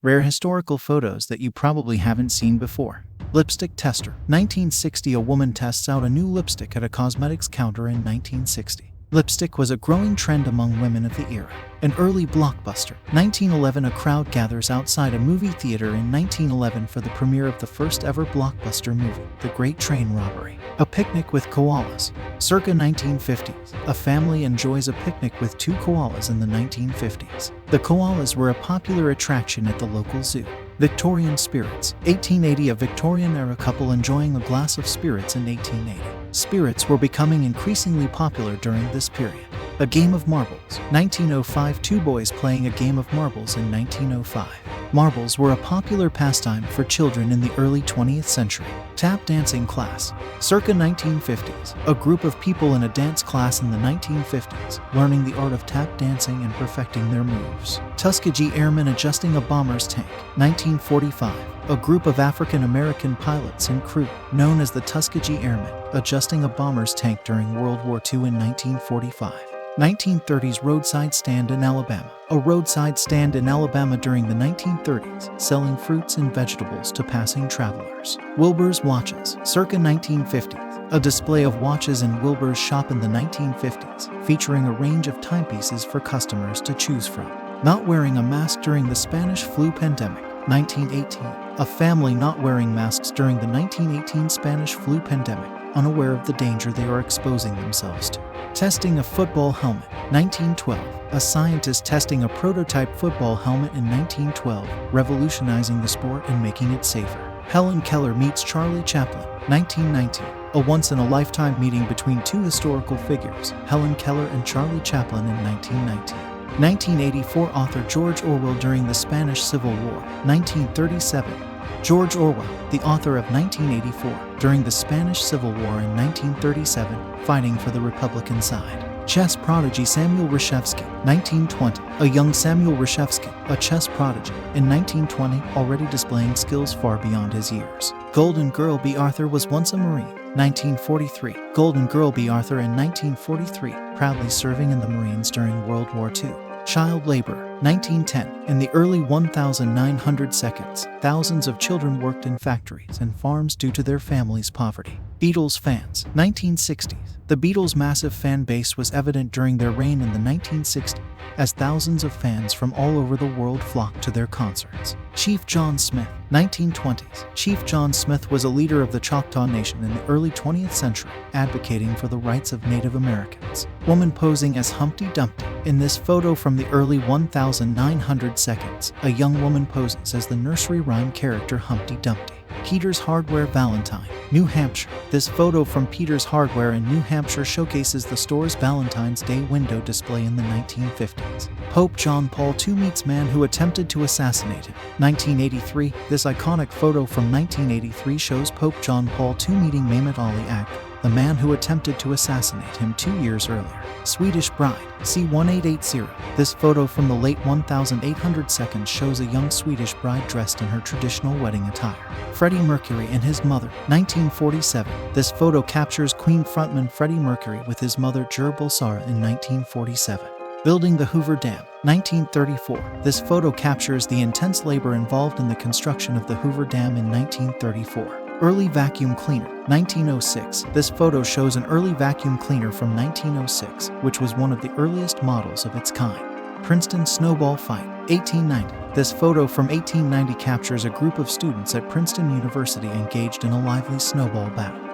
Rare historical photos that you probably haven't seen before. Lipstick tester. 1960. A woman tests out a new lipstick at a cosmetics counter in 1960. Lipstick was a growing trend among women of the era. An early blockbuster. 1911. A crowd gathers outside a movie theater in 1911 for the premiere of the first ever blockbuster movie, The Great Train Robbery. A picnic with koalas. Circa 1950s. A family enjoys a picnic with two koalas in the 1950s. The koalas were a popular attraction at the local zoo. Victorian spirits. 1880. A Victorian-era couple enjoying a glass of spirits in 1880. Spirits were becoming increasingly popular during this period. A game of marbles. 1905. Two boys playing a game of marbles in 1905. Marbles were a popular pastime for children in the early 20th century. Tap dancing class. Circa 1950s. A group of people in a dance class in the 1950s, learning the art of tap dancing and perfecting their moves. Tuskegee Airmen adjusting a bomber's tank. 1945. A group of African American pilots and crew, known as the Tuskegee Airmen, adjusting a bomber's tank during World War II in 1945. 1930s. Roadside stand in Alabama. A roadside stand in Alabama during the 1930s, selling fruits and vegetables to passing travelers. Wilbur's watches. Circa 1950s. A display of watches in Wilbur's shop in the 1950s, featuring a range of timepieces for customers to choose from. Not wearing a mask during the Spanish flu pandemic. 1918. A family not wearing masks during the 1918 Spanish flu pandemic, unaware of the danger they are exposing themselves to. Testing a football helmet. 1912. A scientist testing a prototype football helmet in 1912, revolutionizing the sport and making it safer. Helen Keller meets Charlie Chaplin. 1919. A once-in-a-lifetime meeting between two historical figures, Helen Keller and Charlie Chaplin, in 1919. 1984. Author George Orwell during the Spanish Civil War. 1937. George Orwell, the author of 1984, during the Spanish Civil War in 1937, fighting for the Republican side. Chess prodigy Samuel Reshevsky. 1920. A young Samuel Reshevsky, a chess prodigy, in 1920, already displaying skills far beyond his years. Golden Girl B. Arthur was once a Marine. 1943. Golden Girl B. Arthur in 1943, proudly serving in the Marines during World War II. Child labor. 1910. In the early 1900 seconds, thousands of children worked in factories and farms due to their families' poverty. Beatles fans. 1960s. The Beatles' massive fan base was evident during their reign in the 1960s, as thousands of fans from all over the world flocked to their concerts. Chief John Smith. 1920s. Chief John Smith was a leader of the Choctaw Nation in the early 20th century, advocating for the rights of Native Americans. Woman posing as Humpty Dumpty. In this photo from the early 1900 seconds, a young woman poses as the nursery rhyme character Humpty Dumpty. Peter's Hardware, Valentine, New Hampshire. This photo from Peter's Hardware in New Hampshire showcases the store's Valentine's Day window display in the 1950s. Pope John Paul II meets man who attempted to assassinate him. 1983. This iconic photo from 1983 shows Pope John Paul II meeting Mehmet Ali Agca, the man who attempted to assassinate him 2 years earlier. Swedish Bride, C1880. This photo from the late 1800 seconds shows a young Swedish bride dressed in her traditional wedding attire. Freddie Mercury and his mother. 1947. This photo captures Queen frontman Freddie Mercury with his mother Jer Bulsara in 1947. Building the Hoover Dam. 1934. This photo captures the intense labor involved in the construction of the Hoover Dam in 1934. Early vacuum cleaner. 1906. This photo shows an early vacuum cleaner from 1906, which was one of the earliest models of its kind. Princeton snowball fight. 1890. This photo from 1890 captures a group of students at Princeton University engaged in a lively snowball battle.